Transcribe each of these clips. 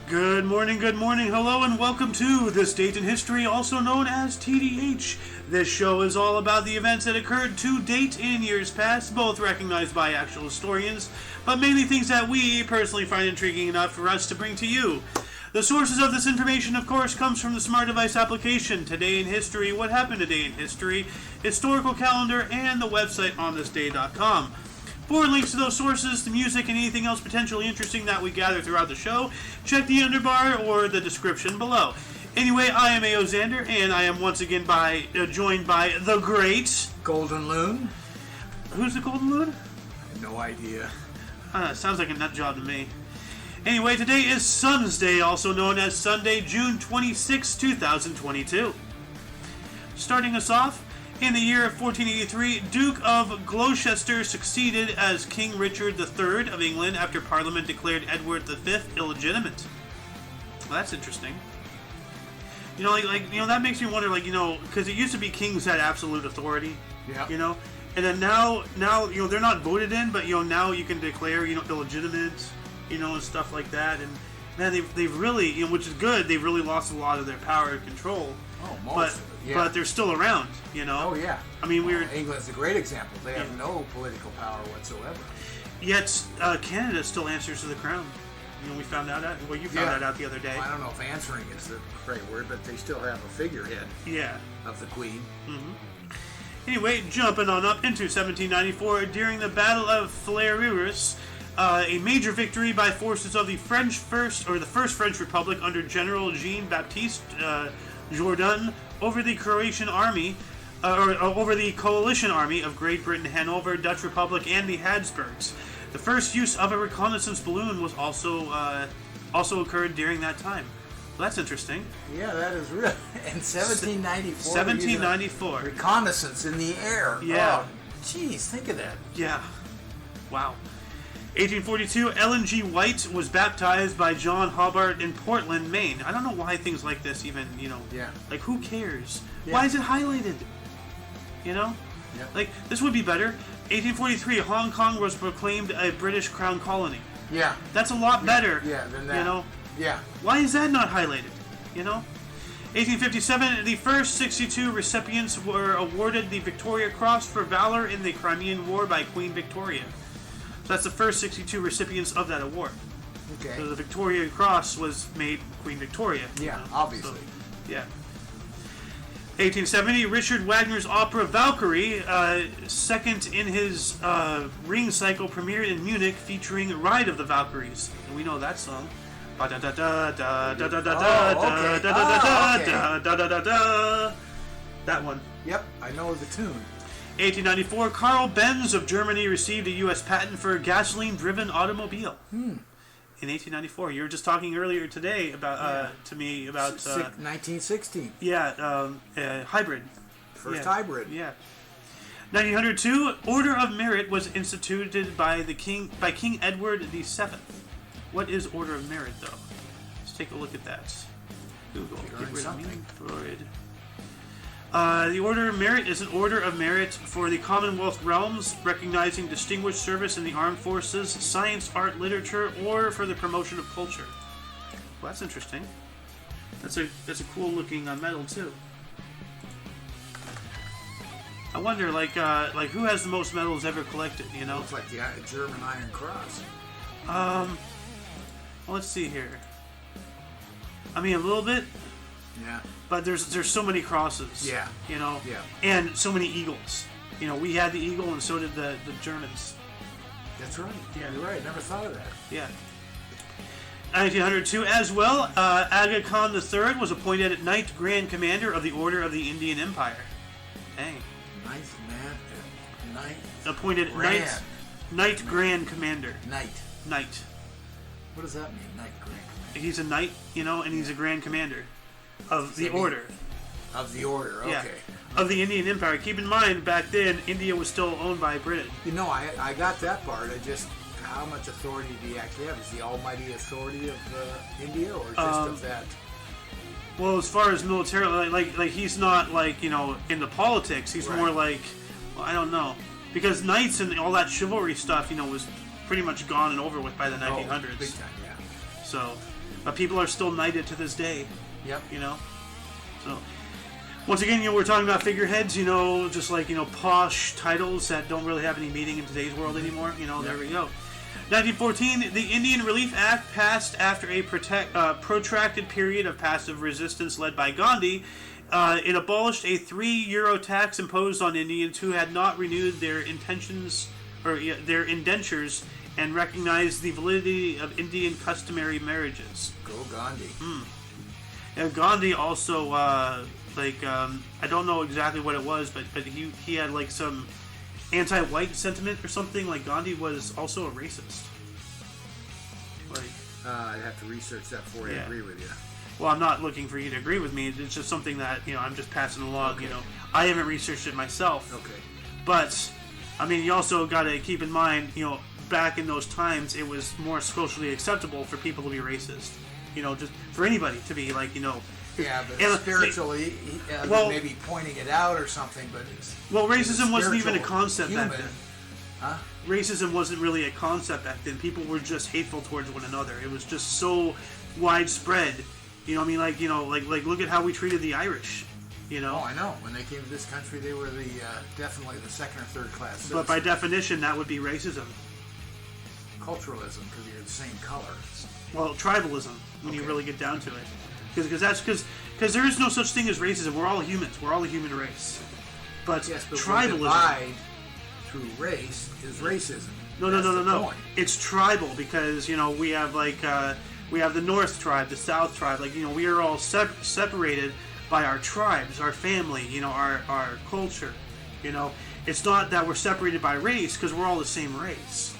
Good morning, hello, and welcome to This Date in History, also known as TDH. This show is all about the events that occurred to date in years past, both recognized by actual historians, but mainly things that we personally find intriguing enough for us to bring to you. The sources of this information, of course, comes from the Smart Device application, Today in History, What Happened Today in History, Historical Calendar, and the website onthisday.com. For links to those sources, the music, and anything else potentially interesting that we gather throughout the show, check the underbar or the description below. Anyway, I am A.O. Xander, and I am once again joined by the great... Golden Loon? Who's the Golden Loon? I have no idea. Sounds like a nut job to me. Anyway, today is Sun's Day, also known as Sunday, June 26, 2022. Starting us off, in the year of 1483, Duke of Gloucester succeeded as King Richard III of England after Parliament declared Edward V illegitimate. Well, that's interesting. That makes me wonder, because it used to be kings had absolute authority. Yeah. And then now, they're not voted in, but now you can declare, illegitimate, and stuff like that. And man, they've really, which is good. They've really lost a lot of their power and control. Oh, most. But they're still around, Oh, yeah. I mean, England's a great example. They have no political power whatsoever. Yet, Canada still answers to the crown. We found out. Well, you found that out the other day. Well, I don't know if answering is the right word, but they still have a figurehead. Yeah. Of the Queen. Mm-hmm. Anyway, jumping on up into 1794, during the Battle of Fleurus, a major victory by forces of the First French Republic under General Jean-Baptiste Jourdan over the Croatian army, over the coalition army of Great Britain, Hanover, Dutch Republic, and the Habsburgs. The first use of a reconnaissance balloon was also occurred during that time. Well, that's interesting. Yeah, that is real. In 1794. 1794. Reconnaissance in the air. Yeah. Oh, geez, think of that. Yeah. Wow. 1842, Ellen G. White was baptized by John Hobart in Portland, Maine. I don't know why things like this even, Yeah. Like, who cares? Yeah. Why is it highlighted? Yeah. Like, this would be better. 1843, Hong Kong was proclaimed a British Crown colony. Yeah. That's a lot better. Yeah, than that. Yeah. Why is that not highlighted? 1857, the first 62 recipients were awarded the Victoria Cross for valor in the Crimean War by Queen Victoria. So that's the first 62 recipients of that award. Okay. So the Victoria Cross was made Queen Victoria. Yeah, obviously. So, yeah. 1870, Richard Wagner's opera Valkyrie, second in his ring cycle, premiered in Munich, featuring Ride of the Valkyries. And we know that song. That one. Yep, I know the tune. 1894, Carl Benz of Germany received a U.S. patent for a gasoline-driven automobile. In 1894, you were just talking earlier today about to me about 1916. Yeah, hybrid. First hybrid. Yeah. 1902, Order of Merit was instituted by King Edward VII. What is Order of Merit, though? Let's take a look at that. Google. Get rid of me, Freud. The Order of Merit is an order of merit for the Commonwealth realms, recognizing distinguished service in the armed forces, science, art, literature, or for the promotion of culture. Well, that's interesting. That's a cool looking medal too. I wonder, like who has the most medals ever collected? Looks like the German Iron Cross. Well, let's see here. I mean, a little bit. Yeah. But there's so many crosses. Yeah. Yeah. And so many eagles. We had the eagle, and so did the Germans. That's right. Yeah. You're right. Never thought of that. Yeah. 1902 as well, Aga Khan III was appointed Knight Grand Commander of the Order of the Indian Empire. Dang. Nice man. Knight. Appointed Knight Grand Commander. Knight. What does that mean, Knight Grand? He's a knight, and he's a Grand Commander of the Order. Of the Order, okay. Yeah. Of the Indian Empire. Keep in mind, back then, India was still owned by Britain. I got that part. How much authority do you actually have? Is the almighty authority of India, or just of that? Well, as far as military, like he's not into politics. He's more like, I don't know, because knights and all that chivalry stuff, was pretty much gone and over with by the 1900s. Big time, yeah. So, but people are still knighted to this day. Yep. You know. So, once again, we're talking about figureheads. Just like posh titles that don't really have any meaning in today's world anymore. There we go. 1914, the Indian Relief Act passed after a protracted period of passive resistance led by Gandhi. It abolished a €3 tax imposed on Indians who had not renewed their their indentures, and recognized the validity of Indian customary marriages. Go Gandhi. Gandhi also, I don't know exactly what it was, but he had like some anti-white sentiment or something. Like Gandhi was also a racist. I'd have to research that before I agree with you. Well, I'm not looking for you to agree with me. It's just something that I'm just passing along. Okay. I haven't researched it myself. Okay. But I mean, you also got to keep in mind, back in those times, it was more socially acceptable for people to be racist. Just for anybody to be like, Yeah, but spiritually, maybe pointing it out or something, but racism wasn't even a concept human. back then. Huh? Racism wasn't really a concept back then. People were just hateful towards one another. It was just so widespread. Like look at how we treated the Irish. Oh, I know. When they came to this country, they were definitely the second or third class citizens. But by definition, that would be racism. Culturalism, because you're the same color. Well, tribalism, when you really get down to it, because there is no such thing as racism. We're all humans. We're all a human race. But tribalism. Divide through race is racism. No. It's tribal because we have we have the North tribe, the South tribe. We are all separated by our tribes, our family, our culture. It's not that we're separated by race because we're all the same race.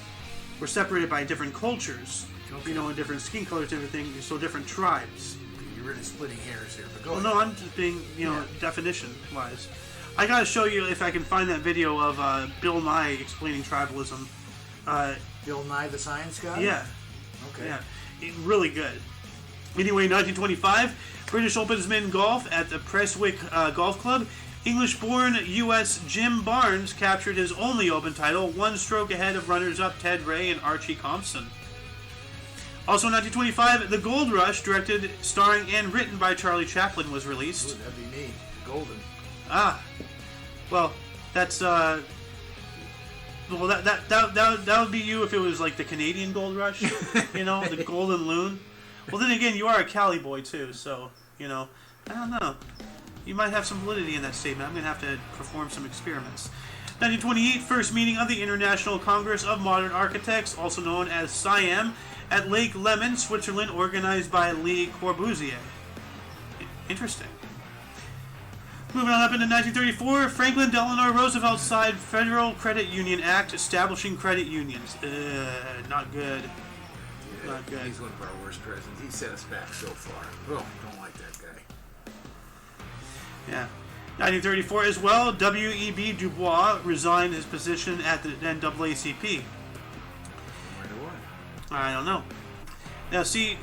We're separated by different cultures, and different skin colors, different things, so different tribes. You're really splitting hairs here, but go ahead. No, I'm just being, definition-wise. I gotta show you if I can find that video of Bill Nye explaining tribalism. Bill Nye the Science Guy? Yeah. Okay. Yeah. Really good. Anyway, 1925, British opens men golf at the Prestwick Golf Club. English-born U.S. Jim Barnes captured his only Open title, one stroke ahead of runners-up Ted Ray and Archie Compson. Also in 1925, The Gold Rush, directed, starring, and written by Charlie Chaplin, was released. Ooh, that'd be me. Golden. Well, that's that would be you if it was like the Canadian Gold Rush, the Golden Loon. Well, then again, you are a Cali boy too, so I don't know. You might have some validity in that statement. I'm going to have to perform some experiments. 1928, first meeting of the International Congress of Modern Architects, also known as SIAM, at Lake Leman, Switzerland, organized by Le Corbusier. Interesting. Moving on up into 1934, Franklin Delano Roosevelt signed Federal Credit Union Act establishing credit unions. Not good. Yeah, not good. He's one of our worst presidents. He set us back so far. Oh, don't like that guy. Yeah. 1934 as well, W.E.B. Du Bois resigned his position at the NAACP. Wonder why? I don't know. Now, see,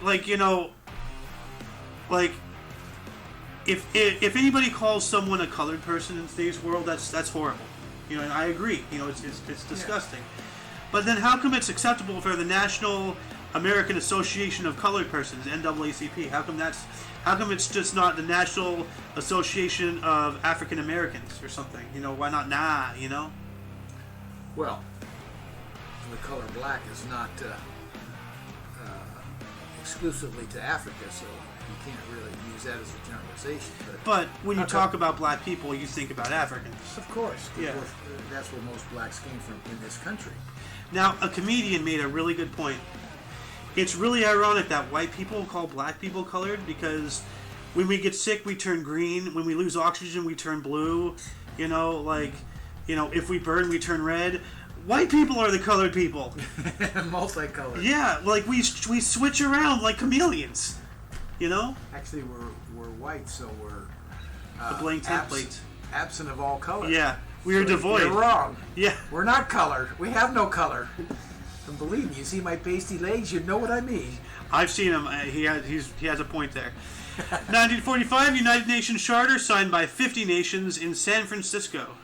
if anybody calls someone a colored person in today's world, that's horrible. And I agree. It's disgusting. Yeah. But then, how come it's acceptable for the National American Association of Colored Persons, NAACP? How come it's just not the National Association of African Americans or something? Why not? Well, the color black is not exclusively to Africa, so you can't really use that as a generalization. But when you talk about black people, you think about Africans. Of course. Yeah. That's where most blacks came from in this country. Now, a comedian made a really good point. It's really ironic that white people call black people colored because when we get sick, we turn green. When we lose oxygen, we turn blue. If we burn, we turn red. White people are the colored people. Multicolored. Yeah, we switch around like chameleons. Actually, we're white, so we're a blank template. Absent of all color. Yeah, we are devoid. You're wrong. Yeah, we're not colored. We have no color. And believe me, you see my pasty legs, you know what I mean. I've seen him. He has a point there. 1945, United Nations Charter signed by 50 nations in San Francisco.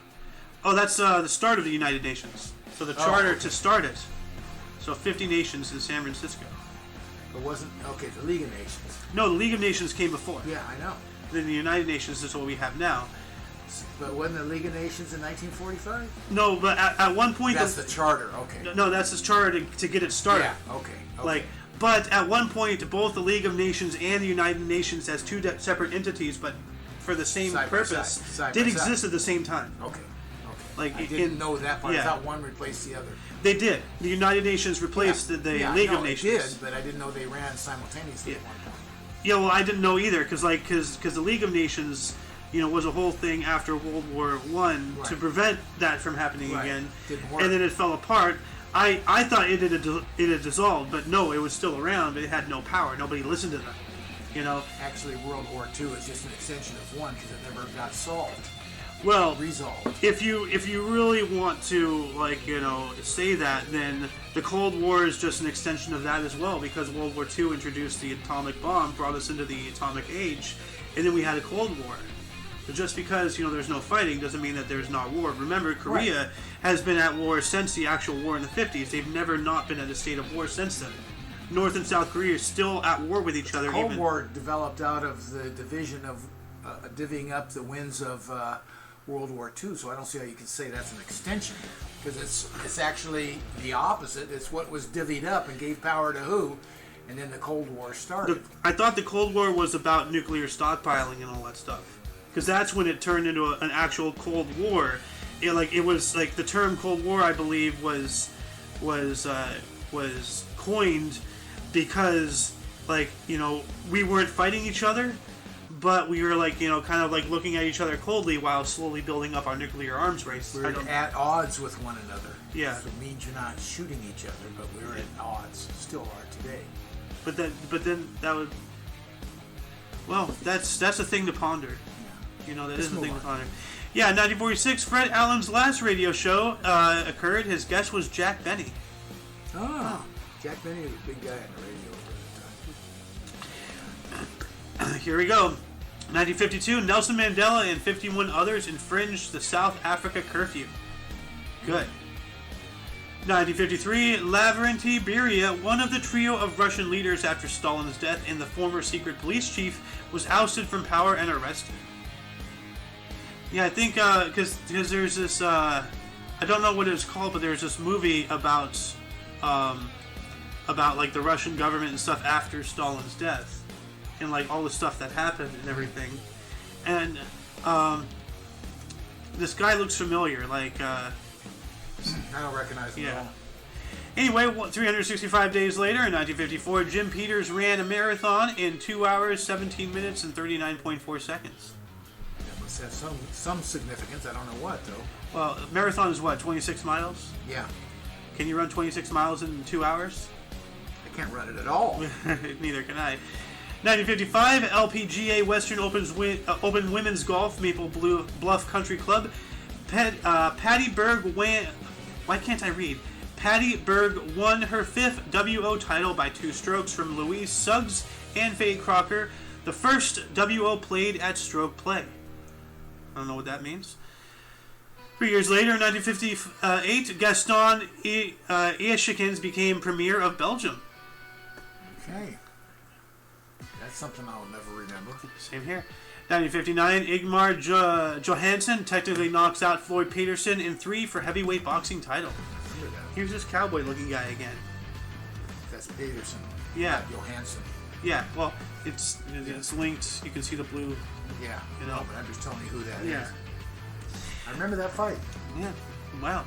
Oh, that's the start of the United Nations. So the charter to start it. So 50 nations in San Francisco. It wasn't okay. The League of Nations. No, the League of Nations came before. Yeah, I know. Then the United Nations is what we have now. But wasn't the League of Nations in 1945? No, but at one point... That's the charter, okay. No, that's the charter to get it started. Yeah, okay. Like, but at one point, both the League of Nations and the United Nations as two separate entities, but for the same purpose, did exist at the same time. Okay. Like, I didn't know that part. Yeah. I thought one replaced the other. They did. The United Nations replaced the League of Nations. They did, but I didn't know they ran simultaneously at one point. Yeah, well, I didn't know either, because the League of Nations, was a whole thing after World War One to prevent that from happening again, Didn't work. and then it fell apart. I thought it had dissolved, but no, it was still around, but it had no power. Nobody listened to them. Actually, World War II is just an extension of one because it never got solved. Well, Resolved. if you really want to say that, then the Cold War is just an extension of that as well, because World War II introduced the atomic bomb, brought us into the atomic age, and then we had a Cold War. But just because there's no fighting doesn't mean that there's not war. Remember, Korea has been at war since the actual war in the 50s. They've never not been at a state of war since then. North and South Korea are still at war with each other. The Cold War developed out of the division of divvying up the wins of World War II, so I don't see how you can say that's an extension, because it's actually the opposite. It's what was divvied up and gave power to who, and then the Cold War started. I thought the Cold War was about nuclear stockpiling and all that stuff, because that's when it turned into an actual Cold War. It was like the term Cold War, I believe, was coined because we weren't fighting each other, but we were kind of looking at each other coldly while slowly building up our nuclear arms race. We were at odds with one another. Yeah. So it means you're not shooting each other, but we were at odds. Still are today. But then that would. Well, that's a thing to ponder. Yeah. That is a thing to ponder. Yeah, 1946, Fred Allen's last radio show occurred. His guest was Jack Benny. Oh. Jack Benny was a big guy on the radio at the time. Here we go. 1952, Nelson Mandela and 51 others infringed the South Africa curfew. Good. 1953, Lavrentiy Beria, one of the trio of Russian leaders after Stalin's death and the former secret police chief, was ousted from power and arrested. Yeah, I think because there's this I don't know what it's called, but there's this movie about the Russian government and stuff after Stalin's death, and all the stuff that happened and everything. And this guy looks familiar. I don't recognize him at all. Anyway, 365 days later, in 1954, Jim Peters ran a marathon in 2 hours, 17 minutes, and 39.4 seconds. That must have some significance. I don't know what, though. Well, marathon is what, 26 miles? Yeah. Can you run 26 miles in 2 hours? I can't run it at all. Neither can I. 1955, LPGA Western Open Women's Golf, Maple Bluff Country Club. Patty Berg Why can't I read? Patty Berg won her 5th WO title by 2 strokes from Louise Suggs and Faye Crocker, the first WO played at stroke play. I don't know what that means. 3 years later, in 1958, Gaston Eeschykens became Premier of Belgium. Okay. That's something I'll never remember. Same here. 1959, Igmar Johansson technically knocks out Floyd Peterson in 3 for heavyweight boxing title. Here's this cowboy-looking guy again. That's Peterson. Yeah. Not Johansson. Yeah, well, it's linked. You can see the blue. Yeah. No, but I'm just telling you who that is. I remember that fight. Yeah. Wow.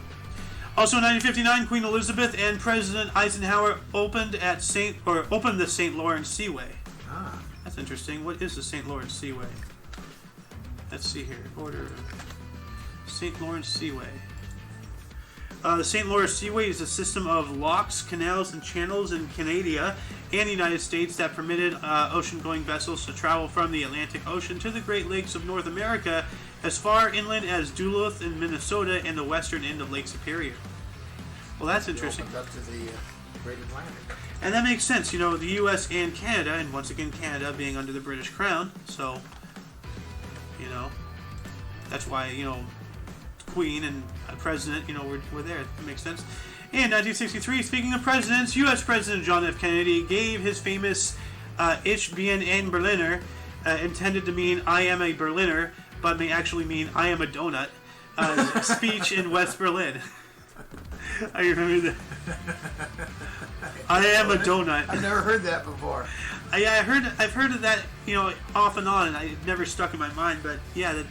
Also in 1959, Queen Elizabeth and President Eisenhower opened the St. Lawrence Seaway. Ah. That's interesting. What is the St. Lawrence Seaway? Let's see here. Order. St. Lawrence Seaway. The St. Lawrence Seaway is a system of locks, canals, and channels in Canada and the United States that permitted ocean-going vessels to travel from the Atlantic Ocean to the Great Lakes of North America as far inland as Duluth in Minnesota and the western end of Lake Superior. Well, that's interesting. Opened up to the Great Atlantic. And that makes sense, the U.S. and Canada, and once again Canada being under the British Crown, so, that's why, Queen and President, were there. It makes sense. In 1963, speaking of presidents, U.S. President John F. Kennedy gave his famous Ich bin ein Berliner, intended to mean I am a Berliner, but may actually mean I am a donut, speech in West Berlin. I remember that. I am a donut. I've never heard that before. I've heard of that, off and on, and it never stuck in my mind. But yeah, that's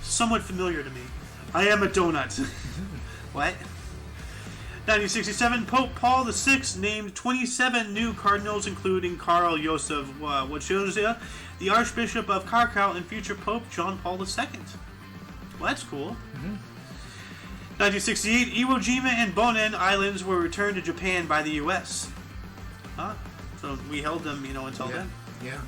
somewhat familiar to me. I am a donut. What? 1967, Pope Paul VI named 27 new cardinals, including Karl Josef Wojtyła, the Archbishop of Krakow, and future Pope John Paul II. Well, that's cool. 1968, Iwo Jima and Bonin Islands were returned to Japan by the U.S. So we held them, until then. Yeah.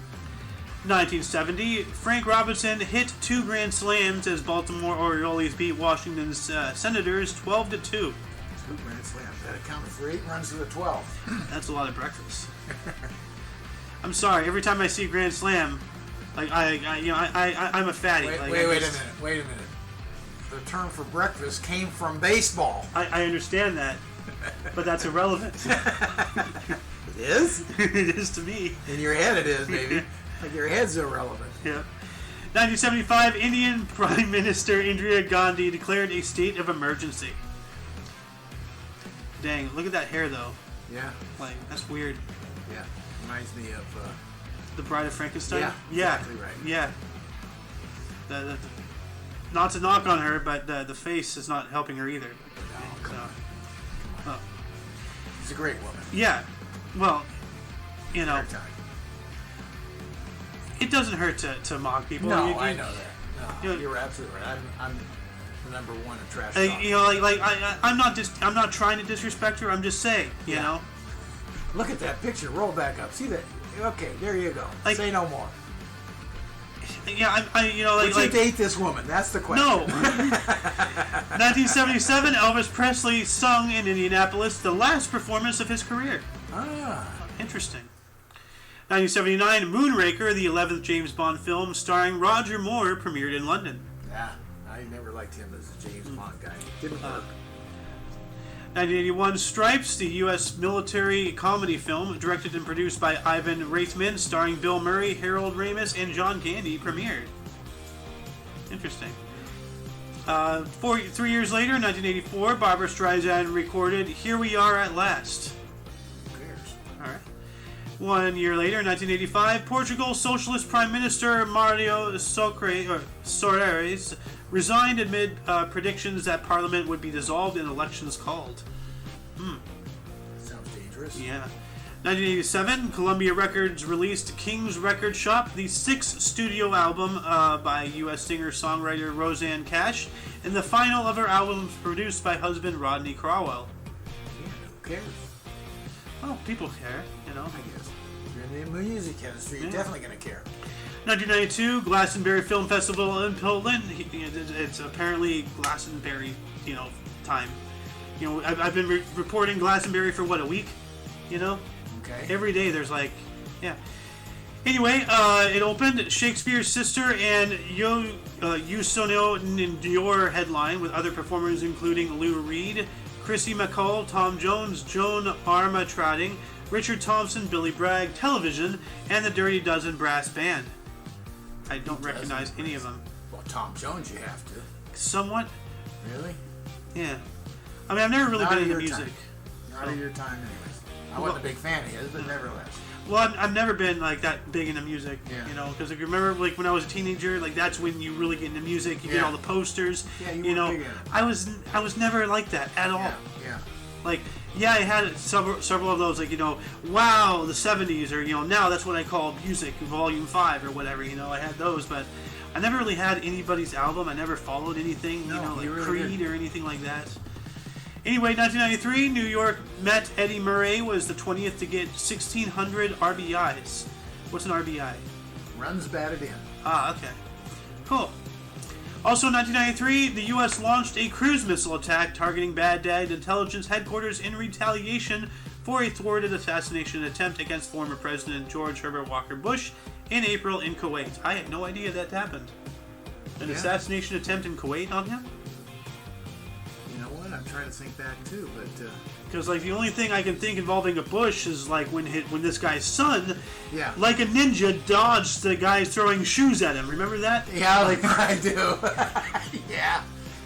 1970, Frank Robinson hit 2 grand slams as Baltimore Orioles beat Washington's Senators 12-2. 2 grand slams. That accounted for 8 runs to the 12. That's a lot of breakfast. I'm sorry. Every time I see a grand slam, I'm a fatty. Wait a minute. The term for breakfast came from baseball. I understand that, but that's irrelevant. It is? It is to me. In your head it is, baby. Like your head's irrelevant. Yeah. 1975, Indian Prime Minister Indira Gandhi declared a state of emergency. Dang, look at that hair though. Yeah. That's weird. Yeah. Reminds me of... The Bride of Frankenstein? Yeah, exactly right. Yeah. Not to knock on her, but the face is not helping her either. No, come on. She's a great woman. Yeah. Well, Hard time. It doesn't hurt to mock people. No, I know that. No, you're absolutely right. I'm the number one in trash talk. I'm not trying to disrespect her. I'm just saying, you know. Look at that picture. Roll back up. See that? Okay, there you go. Say no more. Yeah, Would you date this woman? That's the question. No. 1977, Elvis Presley sung in Indianapolis, the last performance of his career. Interesting. 1979, Moonraker, the 11th James Bond film starring Roger Moore, premiered in London. Yeah, I never liked him as a James Bond guy. Didn't work. 1981, Stripes, the U.S. military comedy film, directed and produced by Ivan Reitman, starring Bill Murray, Harold Ramis, and John Candy, premiered. Interesting. 3 years later, 1984, Barbra Streisand recorded "Here We Are at Last." Who cares? All right. 1 year later, 1985, Portugal's socialist prime minister Mário Soares resigned amid predictions that Parliament would be dissolved and elections called. Sounds dangerous. Yeah. 1987, Columbia Records released King's Record Shop, the 6th studio album by U.S. singer-songwriter Rosanne Cash, and the final of her albums produced by husband Rodney Crowell. Yeah, who cares? Well, people care, you know. I guess. If you're in the music industry, you're definitely going to care. 1992, Glastonbury Film Festival in Poland. It's apparently Glastonbury, time. I've been reporting Glastonbury for a week, Okay. Every day there's Anyway, it opened. Shakespeare's Sister and Usono Ndior headline with other performers including Lou Reed, Chrissy McCall, Tom Jones, Joan Armatrading, Richard Thompson, Billy Bragg, Television, and the Dirty Dozen Brass Band. I don't recognize any of them. Well, Tom Jones you have to. Somewhat. Really? Yeah. I mean, I've never really been into music. Not of your time, anyways. I wasn't a big fan of his, but nevertheless. Well, I've never been that big into music, because if you remember, when I was a teenager, that's when you really get into music. You get all the posters. Yeah, you were big into it. I was never like that at all. Yeah. I had several of those, wow, the 70s, or now that's what I call music, Volume 5 or whatever. I had those, but I never really had anybody's album. I never followed anything, really Creed didn't. or anything like that. Anyway, 1993, New York Met Eddie Murray was the 20th to get 1,600 RBIs. What's an RBI? Runs batted in. Okay. Cool. Also in 1993, the U.S. launched a cruise missile attack targeting Baghdad intelligence headquarters in retaliation for a thwarted assassination attempt against former President George Herbert Walker Bush in April in Kuwait. I had no idea that happened. An assassination attempt in Kuwait on him? You know what? I'm trying to think back too, but Because like the only thing I can think involving a bush is like when this guy's son, yeah, like a ninja, dodged the guy throwing shoes at him. Remember that? yeah, like I do. Yeah,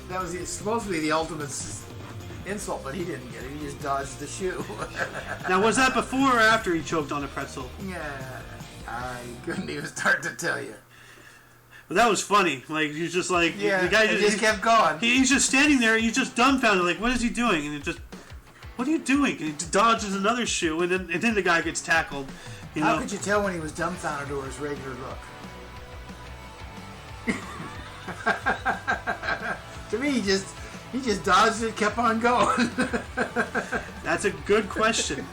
that was supposed to be the ultimate insult, but he didn't get it. He just dodged the shoe. Now, was that before or after he choked on a pretzel? Yeah, I couldn't even start to tell you. But that was funny. Like, he's just like... Yeah, the guy just kept going. He's just standing there, and he's just dumbfounded. Like, what is he doing? And it just... What are you doing? And he dodges another shoe, and then the guy gets tackled. How could you tell when he was dumbfounded or his regular look? To me, he just dodged it, kept on going. That's a good question.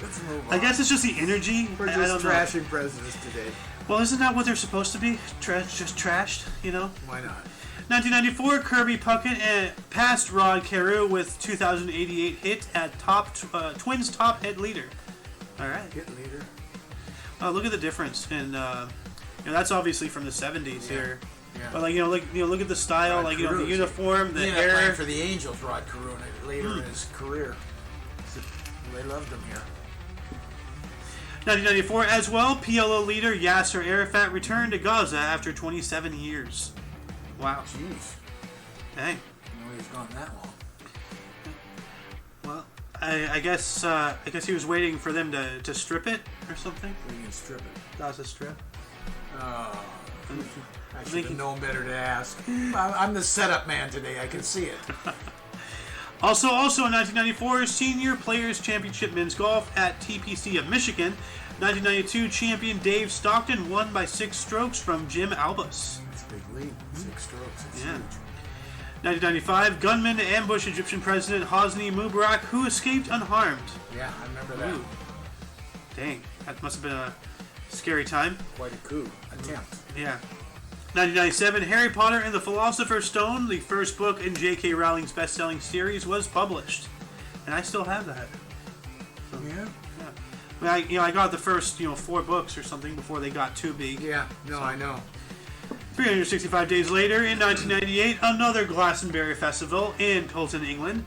Let's move on. I guess it's just the energy. We're just trashing presidents today. Well, isn't that what they're supposed to be? Just trashed, Why not? 1994, Kirby Puckett passed Rod Carew with 2,088 hit at Twins top hit leader. All right. Hit leader. Look at the difference, and that's obviously from the 70s here. Yeah. But look at the style, Rod the Carew's uniform, the he hair. playing for the Angels, Rod Carew, later in his career. They loved him here. 1994 as well, PLO leader Yasser Arafat returned to Gaza after 27 years. Wow. Jeez. Dang. I know he's gone that long. Well, I guess he was waiting for them to strip it or something. We can strip it. Gaza Strip. Oh. I should have known better to ask. I'm the setup man today. I can see it. Also in 1994, Senior Players Championship Men's Golf at TPC of Michigan. 1992 champion Dave Stockton won by 6 strokes from Jim Albus. That's a big lead. 6 strokes. That's Yeah. huge. 1995, gunmen to ambush Egyptian President Hosni Mubarak, who escaped unharmed. Yeah, I remember that. Ooh. Dang, that must have been a scary time. Quite a coup attempt. Yeah. 1997, Harry Potter and the Philosopher's Stone, the first book in J.K. Rowling's best-selling series, was published, and I still have that. So, yeah. I got the first 4 books or something before they got too big. Yeah. No, I know. 365 days later, in 1998, another Glastonbury Festival in Pilsen, England.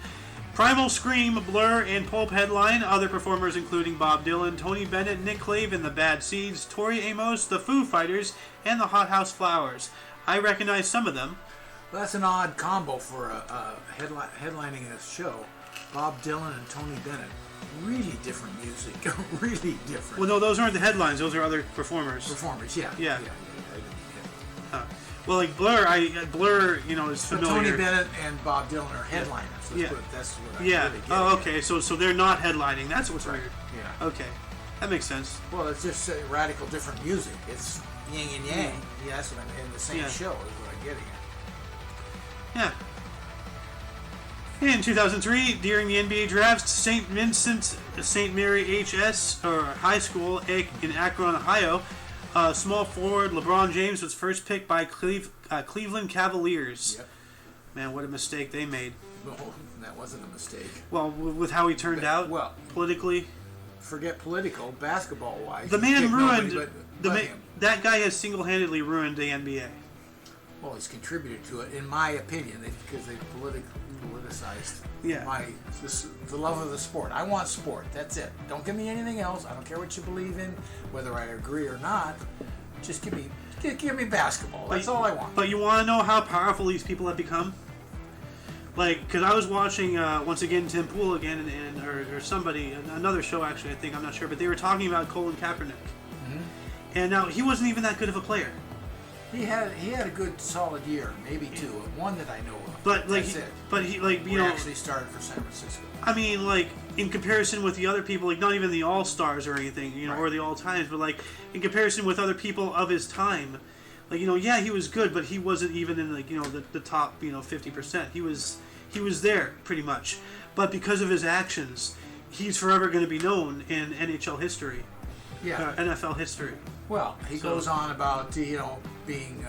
Primal Scream, Blur, and Pulp headline. Other performers including Bob Dylan, Tony Bennett, Nick Cave and the Bad Seeds, Tori Amos, the Foo Fighters, and the Hot House Flowers. I recognize some of them. Well, that's an odd combo for headlining a show. Bob Dylan and Tony Bennett. Really different music. Really different. Well, no, those aren't the headlines. Those are other performers. Yeah. Well, like Blur, is familiar. But Tony Bennett and Bob Dylan are headliners. That's what I really get. Oh, okay. So they're not headlining. That's what's weird. Yeah. Okay, that makes sense. Well, it's just radical different music. It's yin and yang. Yeah, that's what I'm in the same show. Is what I'm getting at. Yeah. In 2003, during the NBA draft, St. Vincent St. Mary HS or High School in Akron, Ohio, small forward LeBron James was first picked by Cleveland Cavaliers. Yep. Man, what a mistake they made. No, that wasn't a mistake. Well, with how he turned out, politically. Forget political, basketball-wise. The man ruined. Nobody him. That guy has single-handedly ruined the NBA. Well, he's contributed to it, in my opinion, because they politicized the love of the sport. I want sport. That's it. Don't give me anything else. I don't care what you believe in, whether I agree or not. Just give me basketball. That's all I want. But you want to know how powerful these people have become? Like, because I was watching once again Tim Pool again, or somebody, another show actually. I think, I'm not sure, but they were talking about Colin Kaepernick, and now he wasn't even that good of a player. He had a good solid year, maybe 2, one that I know of. But like, that's it. But he actually started for San Francisco. I mean, like in comparison with the other people, like not even the All Stars or anything, or the All Times, but like in comparison with other people of his time, like he was good, but he wasn't even in the top 50%. He was there pretty much, but because of his actions, he's forever going to be known in NHL history, NFL history. Well, he goes on about being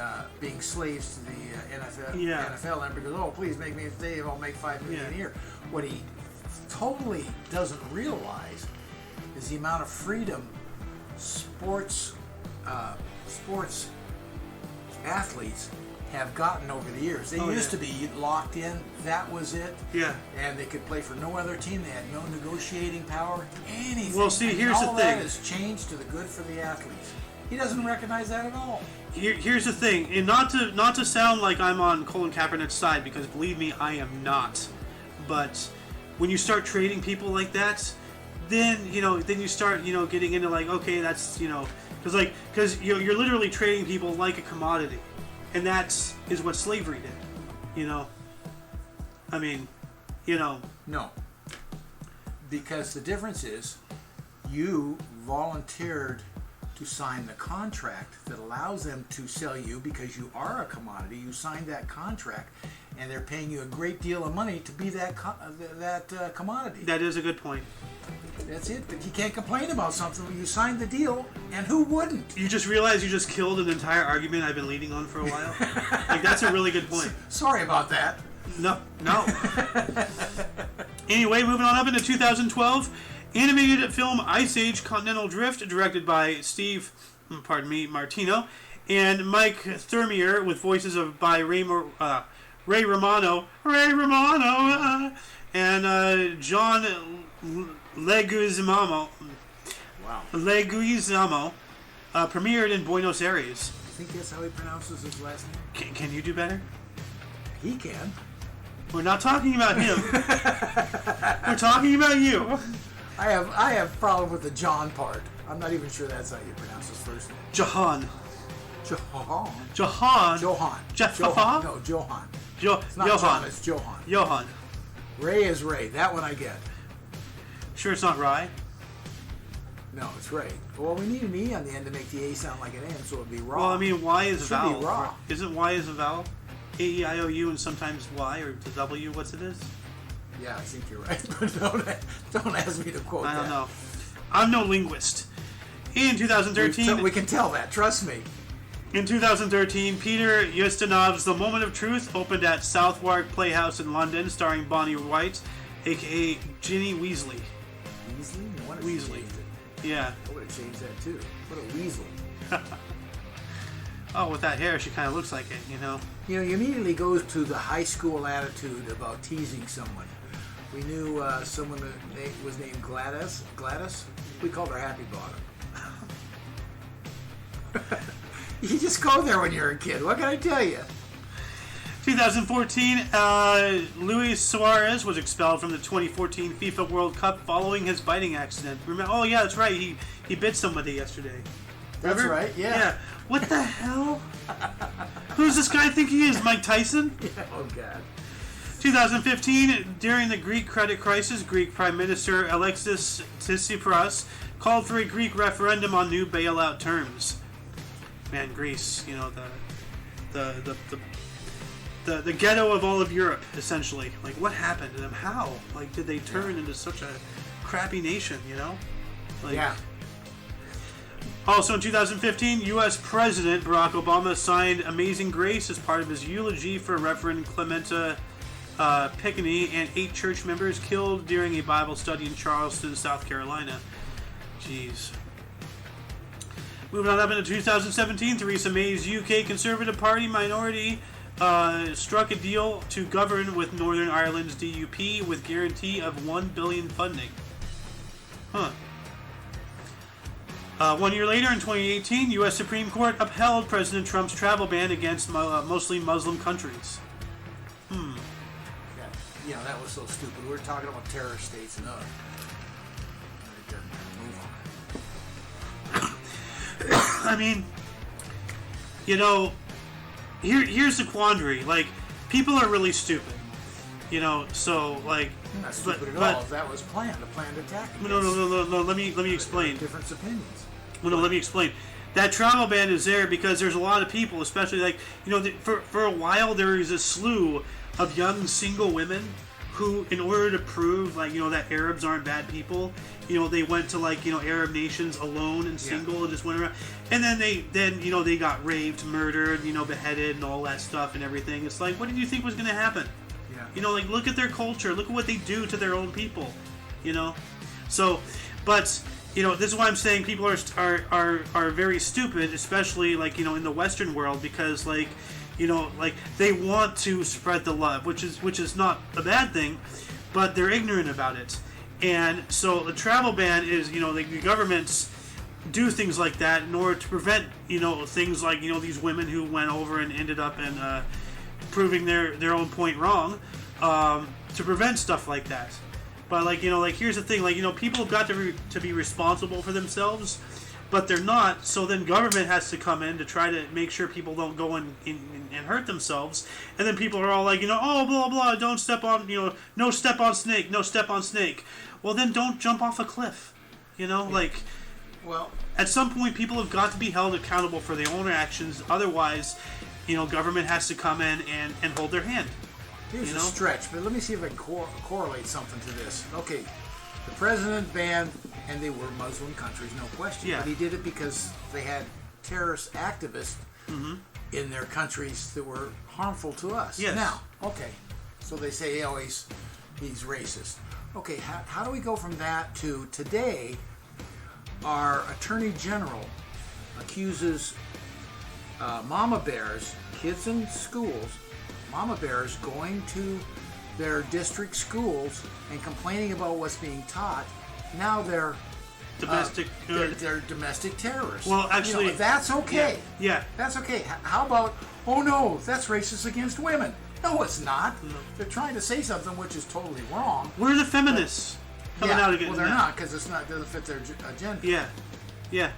slaves to the NFL, and because please make me a slave, I'll make $5 million a year. What he totally doesn't realize is the amount of freedom sports athletes have gotten over the years. They used to be locked in. That was it. Yeah. And they could play for no other team. They had no negotiating power. Anything. Well, see, here's the all thing. That has changed to the good for the athletes. He doesn't recognize that at all. Here's the thing, and not to sound like I'm on Colin Kaepernick's side, because believe me, I am not. But when you start trading people like that, then you start getting into like, okay, that's because you're literally trading people like a commodity, and is what slavery did. I mean, No. Because the difference is, you volunteered to sign the contract that allows them to sell you because you are a commodity. You signed that contract, and they're paying you a great deal of money to be that commodity. That is a good point. That's it. But you can't complain about something when you signed the deal, and who wouldn't? You just realize you just killed an entire argument I've been leading on for a while. Like, that's a really good point. Sorry about that. No. Anyway, moving on up into 2012, animated film Ice Age Continental Drift, directed by Steve Martino, and Mike Thurmier, with voices by Ray Romano, and John Leguizamo. Wow. Leguizamo, premiered in Buenos Aires. I think that's how he pronounces his last name. Can you do better? He can. We're not talking about him. We're talking about you. I have problem with the John part. I'm not even sure that's how you pronounce his first name. Jahan. Johan. No, Johan. It's not John, it's Johan. Johan. Ray is Ray. That one I get. Sure it's not Rye? No, it's Ray. Well, we need an E on the end to make the A sound like an N, so it would be raw. Well, I mean, Y is a vowel. Be raw. Isn't Y is a vowel? A, E, I, O, U, and sometimes Y, or the W, what's it is? Yeah, I think you're right. But don't ask me to quote that. I don't know. I'm no linguist. In 2013... We can tell that, trust me. In 2013, Peter Ustinov's The Moment of Truth opened at Southwark Playhouse in London, starring Bonnie Wright, a.k.a. Ginny Weasley. Weasley? No wonder Weasley. she changed it. Yeah. I would have changed that too. What a weasel. Oh, with that hair, she kind of looks like it, You immediately goes to the high school attitude about teasing someone. We knew someone that was named Gladys. We called her Happy Bottom. You just go there when you're a kid. What can I tell you? 2014, Luis Suarez was expelled from the 2014 FIFA World Cup following his biting accident. Remember? Oh, yeah, that's right. He bit somebody yesterday. That's right, yeah. What the hell? Who's this guy think he is? Mike Tyson? Yeah, oh, God. 2015, during the Greek credit crisis, Greek Prime Minister Alexis Tsipras called for a Greek referendum on new bailout terms. Man, Greece, the ghetto of all of Europe, essentially. Like, what happened to them? How? Like, did they turn into such a crappy nation, Like, yeah. Also in 2015, U.S. President Barack Obama signed Amazing Grace as part of his eulogy for Reverend Clementa Pickney and 8 church members killed during a Bible study in Charleston, South Carolina. Jeez. Moving on up into 2017, Theresa May's UK Conservative Party minority struck a deal to govern with Northern Ireland's DUP with guarantee of $1 billion funding. Huh. 1 year later, in 2018, U.S. Supreme Court upheld President Trump's travel ban against mostly Muslim countries. Yeah, that was so stupid. We were talking about terrorist states and move on. I mean, here's the quandary. Like, people are really stupid. So, like... Not stupid at all. If that was planned, a planned attack. No. Let me explain. Different opinions. Well, no, let me explain. That travel ban is there because there's a lot of people, especially for a while there was a slew of young single women who, in order to prove that Arabs aren't bad people, they went to Arab nations alone and single and just went around, and then they got raped, murdered, beheaded, and all that stuff and everything. It's like, what did you think was going to happen? Yeah. Look at their culture. Look at what they do to their own people. So, but. This is why I'm saying people are very stupid, especially in the Western world, because like they want to spread the love, which is not a bad thing, but they're ignorant about it. And so the travel ban is, like the governments do things like that in order to prevent, things like, these women who went over and ended up in proving their own point wrong, to prevent stuff like that. But here's the thing, people have got to be responsible for themselves, but they're not. So then government has to come in to try to make sure people don't go and hurt themselves. And then people are all like, oh, blah, blah, don't step on, no step on snake, no step on snake. Well, then don't jump off a cliff, Well, at some point, people have got to be held accountable for their own actions. Otherwise, government has to come in and hold their hand. Here's a stretch, but let me see if I can correlate something to this. Okay, the president banned, and they were Muslim countries, no question. Yeah. But he did it because they had terrorist activists in their countries that were harmful to us. Yes. Now, okay, so they say, oh, he's racist. Okay, how do we go from that to today? Our Attorney General accuses mama bears, kids in schools, mama bears going to their district schools and complaining about what's being taught. Now they're domestic. They're domestic terrorists. Well, actually, that's okay. Yeah, That's okay. How about, oh no, that's racist against women? No, it's not. No. They're trying to say something which is totally wrong. We're the feminists coming out against. Well, they're not, because it doesn't fit their agenda. Yeah.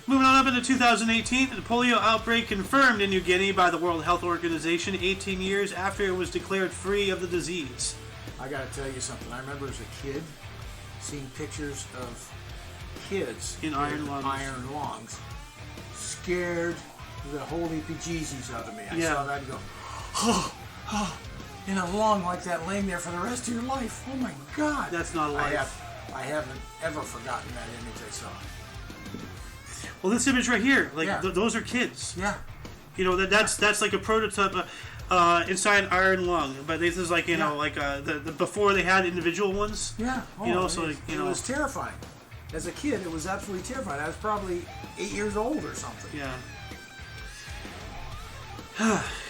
Moving on up into 2018, the polio outbreak confirmed in New Guinea by the World Health Organization 18 years after it was declared free of the disease. I got to tell you something. I remember as a kid seeing pictures of kids in iron lungs. Iron lungs scared the holy bejesus out of me. I Yeah. saw that and go, in a lung like that, laying there for the rest of your life. Oh my God! That's not life. I haven't ever forgotten that image I saw. Well, this image right here, those are kids. Yeah. That's like a prototype inside an iron lung, but this is like the before they had individual ones. Yeah. It was terrifying. As a kid, it was absolutely terrifying. I was probably 8 years old or something. Yeah.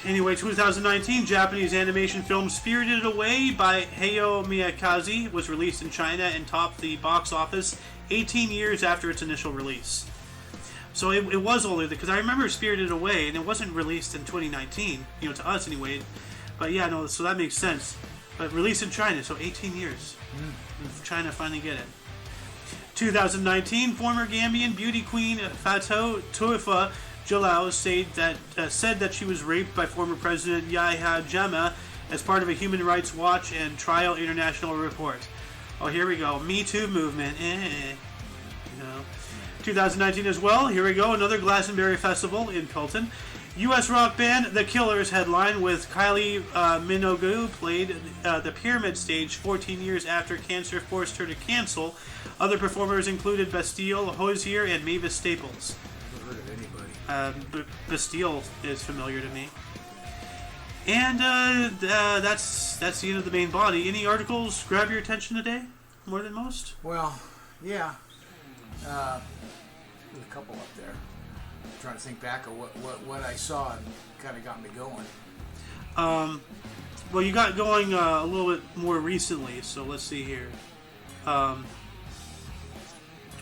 Anyway, 2019, Japanese animation film Spirited Away by Hayao Miyazaki was released in China and topped the box office 18 years after its initial release. So it was older, because I remember Spirited Away, and it wasn't released in 2019, to us anyway. But yeah, no, so that makes sense. But released in China, so 18 years. China finally get it. 2019, former Gambian beauty queen Fatou Toufa Jalal said that she was raped by former President Yahya Jammeh as part of a Human Rights Watch and Trial International report. Oh, here we go. Me Too movement. 2019 as well. Here we go. Another Glastonbury Festival in Pilton. U.S. rock band The Killers headline with Kylie Minogue played the Pyramid stage 14 years after cancer forced her to cancel. Other performers included Bastille, Hozier, and Mavis Staples. Never heard of anybody. Bastille is familiar to me. And that's the end of the main body. Any articles grab your attention today more than most? Well, yeah. There's a couple up there. I'm trying to think back of what I saw and kind of got me going. Well, you got going a little bit more recently, so let's see here.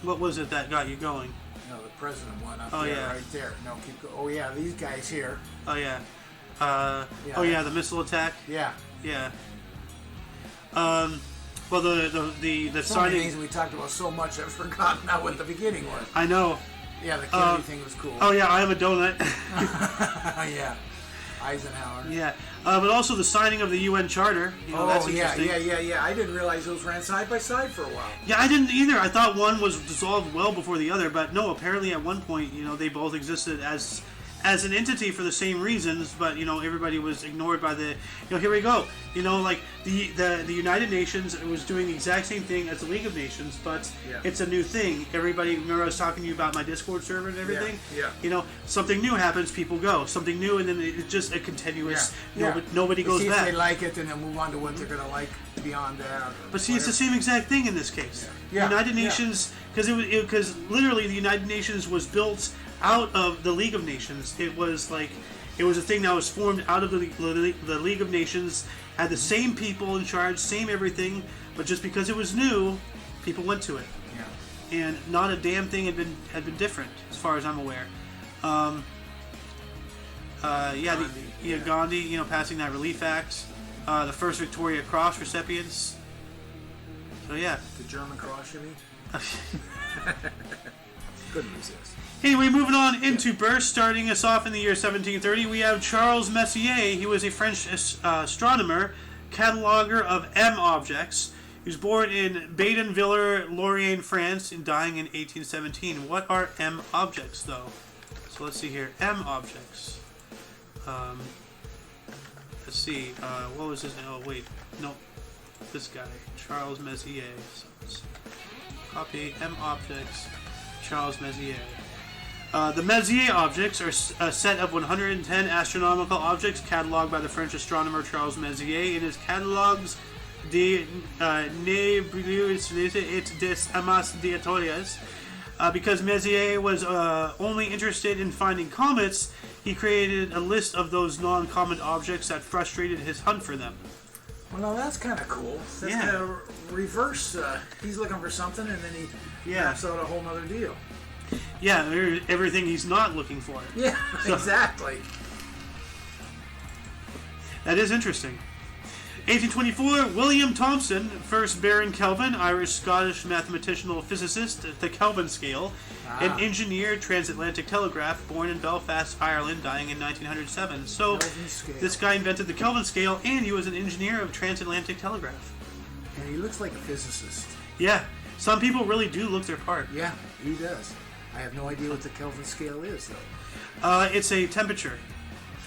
What was it that got you going? No, the president one up there, right there. No, keep going. Oh, yeah, these guys here. Oh, yeah. The missile attack? Yeah. Yeah. Well, the so signing... many things we talked about so much I've forgotten now what the beginning was. I know. Yeah, the Kennedy thing was cool. Oh, yeah, I have a donut. Yeah. Eisenhower. Yeah. But also the signing of the UN Charter. That's interesting. Yeah. I didn't realize those ran side by side for a while. Yeah, I didn't either. I thought one was dissolved well before the other, but no, apparently at one point, they both existed as an entity for the same reasons, but everybody was ignored by the here we go. Like the United Nations was doing the exact same thing as the League of Nations, but it's a new thing. Everybody, remember I was talking to you about my Discord server and everything? Yeah. Something new happens, people go. Something new, and then it's just a continuous nobody goes see back. If they like it, then they'll move on to what they're going to like beyond that. But see, it's the same exact thing in this case. Yeah. United Nations, because literally the United Nations was built out of the League of Nations. It was like It was a thing that was formed out of the League of Nations, had the same people in charge, same everything, but just because it was new, people went to it. Yeah. And not a damn thing had been different, as far as I'm aware. Gandhi, passing that Relief Act, the first Victoria Cross recipients. So yeah. The German cross, you mean? Couldn't resist. Anyway, moving on into birth, starting us off in the year 1730, we have Charles Messier. He was a French astronomer, cataloger of M objects. He was born in Baden-Villers-Lorraine, France, and dying in 1817. What are M objects, though? So let's see here. M objects. Let's see. What was his name? Oh, wait. No. This guy. Charles Messier. So let's copy M objects. Charles Messier. The Messier objects are a set of 110 astronomical objects catalogued by the French astronomer Charles Messier in his catalogues de nebuleuses et des amas aleatorias. Because Messier was only interested in finding comets, he created a list of those non-comet objects that frustrated his hunt for them. Well, now that's kind of cool. That's kind of reverse. He's looking for something, and then he maps out a whole other deal. Yeah, everything he's not looking for. Yeah, so, exactly. That is interesting. 1824, William Thomson, first Baron Kelvin, Irish-Scottish mathematician physicist, the Kelvin scale, an engineer, transatlantic telegraph, born in Belfast, Ireland, dying in 1907. So, this guy invented the Kelvin scale, and he was an engineer of transatlantic telegraph. And he looks like a physicist. Yeah, some people really do look their part. Yeah, he does. I have no idea what the Kelvin scale is, though. It's a temperature.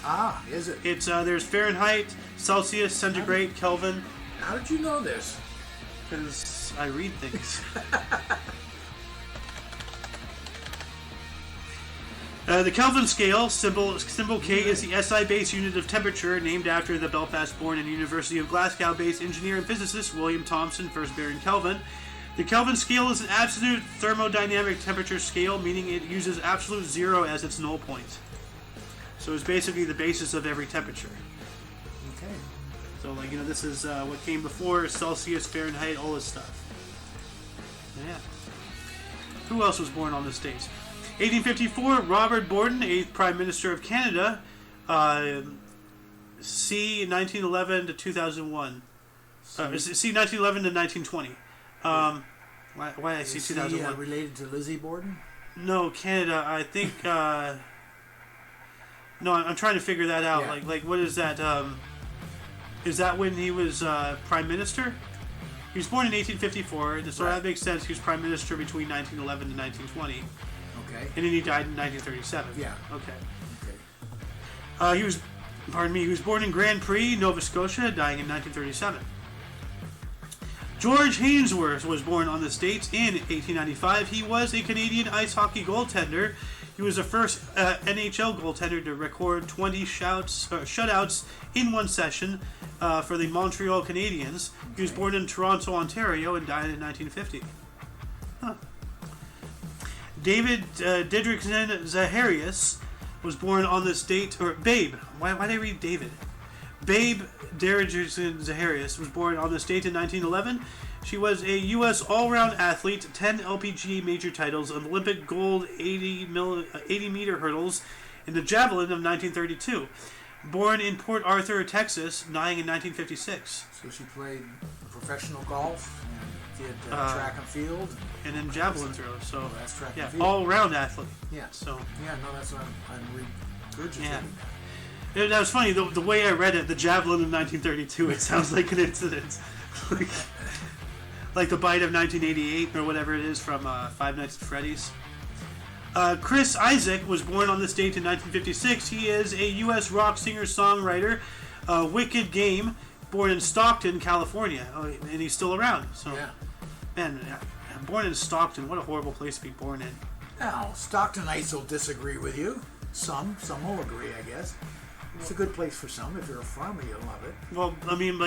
Ah, is it? It's there's Fahrenheit, Celsius, centigrade, Kelvin. How did you know this? Because I read things. The Kelvin scale, symbol K, is the SI base unit of temperature, named after the Belfast-born and University of Glasgow-based engineer and physicist William Thomson, first Baron Kelvin. The Kelvin scale is an absolute thermodynamic temperature scale, meaning it uses absolute zero as its null point. So it's basically the basis of every temperature. Okay. So, this is what came before Celsius, Fahrenheit, all this stuff. Yeah. Who else was born on this date? 1854, Robert Borden, 8th Prime Minister of Canada. C. 1911 to 2001. C. 1911 to 1920. Why I see 2001? Is he related to Lizzie Borden? No, Canada. I think. No, I'm trying to figure that out. Yeah. What is that? Is that when he was Prime Minister? He was born in 1854, so that makes sense. He was Prime Minister between 1911 and 1920. Okay. And then he died in 1937. Yeah. Okay. He was born in Grand Prix, Nova Scotia, dying in 1937. George Hainsworth was born on this date in 1895. He was a Canadian ice hockey goaltender. He was the first NHL goaltender to record 20 shutouts in one session for the Montreal Canadiens. He was born in Toronto, Ontario, and died in 1950. Huh. David Didrikson Zaharias was born on this date, or Babe. Why did I read David? Babe Didrikson Zaharias was born on this date in 1911. She was a U.S. all-round athlete, 10 LPGA major titles, an Olympic gold 80-meter hurdles, and the javelin of 1932. Born in Port Arthur, Texas, dying in 1956. So she played professional golf and did track and field. And then javelin throw. So that's track and field. All-round athlete. Yeah. So that's what I'm regurgitating. Yeah. That was funny. The way I read it, the javelin of 1932, it sounds like an incident. Like the bite of 1988 or whatever it is from Five Nights at Freddy's. Chris Isaak was born on this date in 1956. He is a U.S. rock singer-songwriter. Wicked Game, born in Stockton, California, and he's still around. So, man, born in Stockton, what a horrible place to be born in. Now, Stocktonites will disagree with you. Some will agree, I guess. It's a good place for some. If you're a farmer, you'll love it. Well, I mean,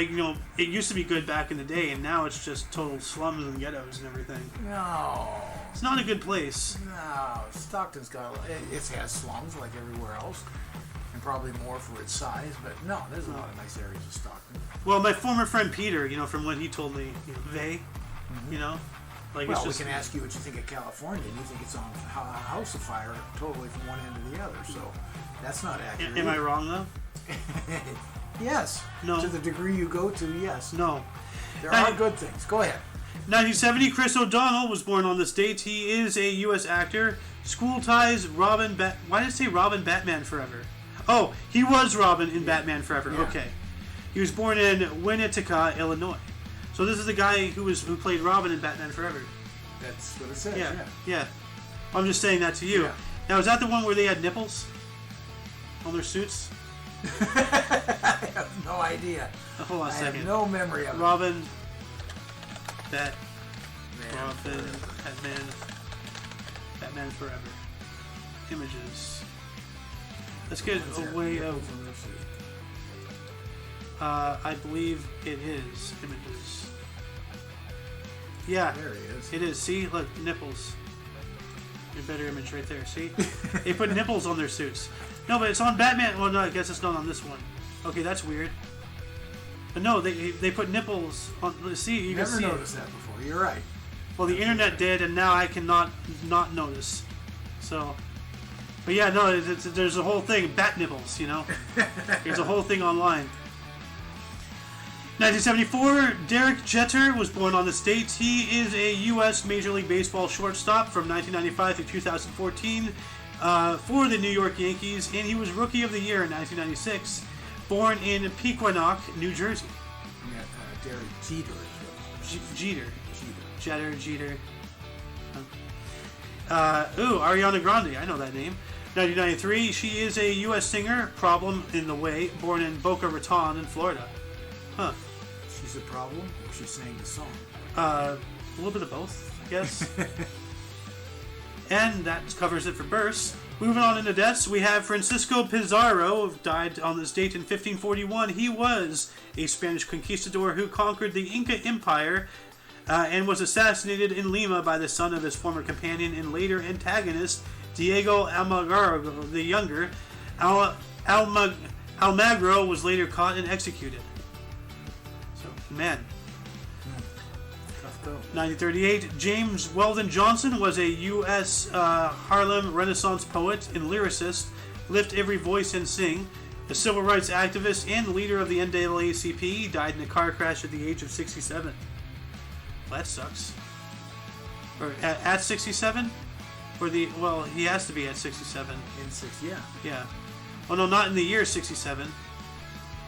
it used to be good back in the day, and now it's just total slums and ghettos and everything. No. It's not a good place. No. Stockton's got... It has slums like everywhere else. and probably more for its size. But no, there's a lot of nice areas of Stockton. Well, my former friend Peter, from what he told me, like Well, it's just, we can ask you what you think of California, and you think it's on a house of fire totally from one end to the other. So that's not accurate. Am I wrong though? Yes. No. To the degree you go to, yes. No. There are good things. Go ahead. 1970, Chris O'Donnell was born on this date. He is a U.S. actor. School ties, Robin. Why did it say Robin Batman Forever? Oh, he was Robin in Batman Forever. Yeah. Okay. He was born in Winnetka, Illinois. So this is the guy who played Robin in Batman Forever. That's what it says. Yeah. I'm just saying that to you. Yeah. Now, is that the one where they had nipples on their suits? I have no idea. Hold on a I second. have no memory of it. Robin. Batman Forever. Images. Let's get a way of. I believe it is images. Yeah, There he is. it is. See, look, nipples. A better image right there. See, they put nipples on their suits. No, but it's on Batman. Well, no, I guess it's not on this one. Okay, that's weird. But no, they put nipples on. See, you Never can see noticed that before. You're right. Well, the internet did, and now I cannot not notice. So, but yeah, no, there's a whole thing, bat nipples, There's a whole thing online. 1974, Derek Jeter was born on this date. He is a U.S. Major League Baseball shortstop from 1995 to 2014 for the New York Yankees, and he was Rookie of the Year in 1996, born in Pequannock, New Jersey. Yeah, Derek Jeter. Jeter. Ariana Grande, I know that name. 1993, she is a U.S. singer, Problem in the Way, born in Boca Raton in Florida. Huh. She's a problem, or she sang the song? A little bit of both, I guess. And that covers it for births. Moving on into deaths, we have Francisco Pizarro, died on this date in 1541. He was a Spanish conquistador who conquered the Inca Empire and was assassinated in Lima by the son of his former companion and later antagonist, Diego Almagro the Younger. Almagro was later caught and executed. So, man. Tough go. 1938, James Weldon Johnson was a U.S. Harlem Renaissance poet and lyricist, lift every voice and sing. A civil rights activist and leader of the NAACP, died in a car crash at the age of 67. Well, that sucks. Or at 67? Well, he has to be at 67. In 6, yeah. Yeah. Oh, no, not in the year 67.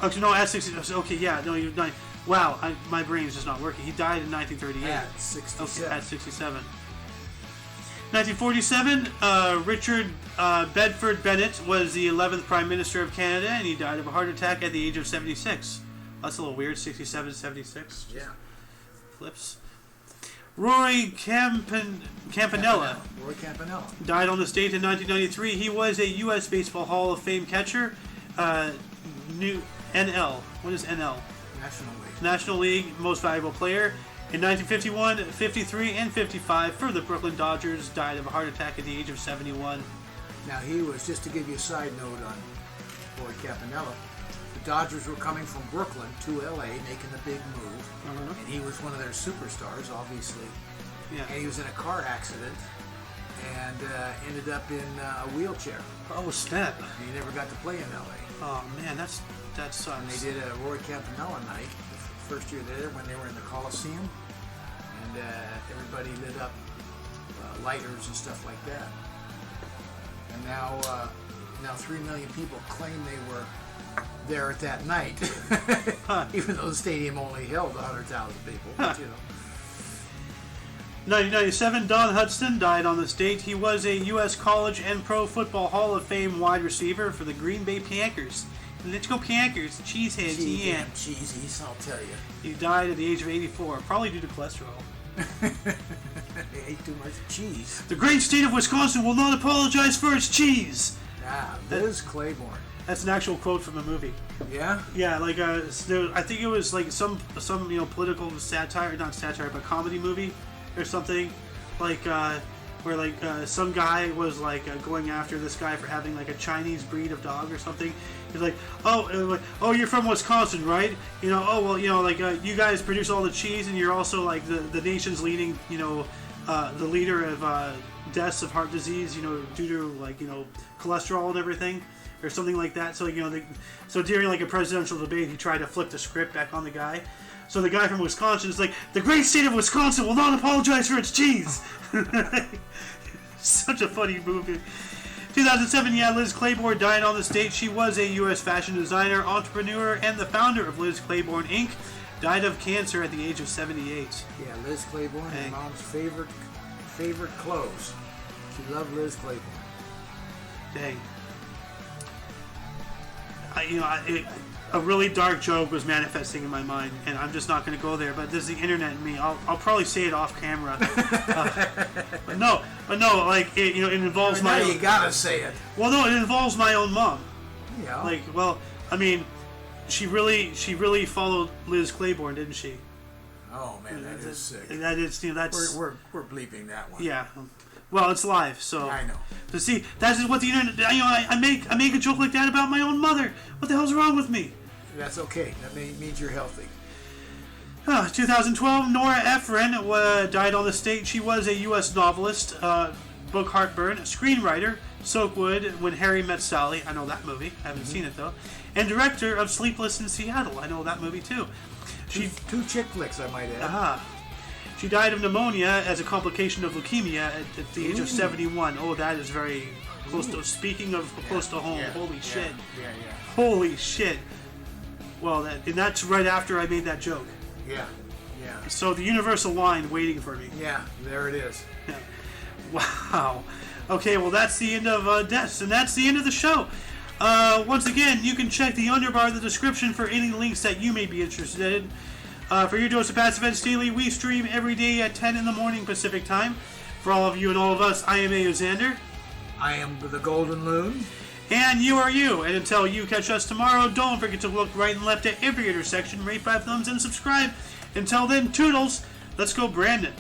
Okay, no, at 60. Okay, yeah, no, you're not. Wow, my brain's just not working. He died in 1938. At 67. Okay, at 67. 1947, Richard Bedford Bennett was the 11th Prime Minister of Canada, and he died of a heart attack at the age of 76. That's a little weird, 67, 76. Yeah. Flips. Roy Campanella. Roy Campanella. Died on this date in 1993. He was a U.S. Baseball Hall of Fame catcher. New NL. What is NL? National League. National League Most Valuable Player. In 1951, 53, and 55 for the Brooklyn Dodgers. Died of a heart attack at the age of 71. Now, he was, just to give you a side note on Roy Campanella, the Dodgers were coming from Brooklyn to L.A. making the big move. Uh-huh. And he was one of their superstars, obviously. Yeah. And he was in a car accident and ended up in a wheelchair. Oh, snap. And he never got to play in L.A. Oh, man, that sucks. And they did a Roy Campanella night, the first year there, when they were in the Coliseum. And everybody lit up lighters and stuff like that. And now 3 million people claim they were there at that night, even though the stadium only held 100,000 people. But, 1997, Don Hudson died on this date. He was a U.S. College and Pro Football Hall of Fame wide receiver for the Green Bay Packers. Let's go Packers, cheeseheads, yeah. Cheesies, I'll tell you. He died at the age of 84, probably due to cholesterol. They ate too much cheese. The great state of Wisconsin will not apologize for its cheese. Ah, Liz Claiborne. That's an actual quote from a movie. Yeah? Yeah, like I think it was like some political satire, not satire, but comedy movie or something. Like where like some guy was like going after this guy for having like a Chinese breed of dog or something. He's like, oh, you're from Wisconsin, right? You know, oh well, you know, like you guys produce all the cheese, and you're also like the nation's leading, you know, the leader of deaths of heart disease, you know, due to like, you know, cholesterol and everything, or something like that. So, you know, so during like a presidential debate, he tried to flip the script back on the guy. So the guy from Wisconsin is like, the great state of Wisconsin will not apologize for its cheese. Such a funny movie. 2007, yeah, Liz Claiborne died on this date. She was a U.S. fashion designer, entrepreneur, and the founder of Liz Claiborne Inc. Died of cancer at the age of 78. Yeah, Liz Claiborne, Hey. her mom's favorite clothes. She loved Liz Claiborne. Dang. A really dark joke was manifesting in my mind, and I'm just not going to go there. But this is the internet and me. I'll probably say it off camera. But no, like it involves Now my. you gotta say it. Well, no, it involves my own mom. Yeah. Like, well, I mean, she really followed Liz Claiborne, didn't she? Oh man, that is sick. That is, that's We're bleeping that one. yeah. Well, it's live, so. I know. To see, that's what the internet. I make a joke like that about my own mother. What the hell's wrong with me? That's okay. That means you're healthy. 2012, Nora Ephron died on the state. She was a U.S. novelist, book Heartburn, screenwriter, Soakwood, When Harry Met Sally. I know that movie. I haven't seen it though. And director of Sleepless in Seattle. I know that movie too. Two chick flicks, I might add. She died of pneumonia as a complication of leukemia at the age of 71. Oh, that is very close to. Speaking of close to home, holy shit! Yeah. Holy shit! Well, that's right after I made that joke. Yeah. So the universal line waiting for me. Yeah, there it is. Yeah. Wow. Okay, well that's the end of deaths, and that's the end of the show. Once again, you can check the underbar of the description for any links that you may be interested in. For your dose of Past Events Daily, we stream every day at 10 in the morning Pacific Time. For all of you and all of us, I am Xander. I am the Golden Loon. And you are you. And until you catch us tomorrow, don't forget to look right and left at every intersection, rate 5 thumbs, and subscribe. Until then, toodles. Let's go, Brandon.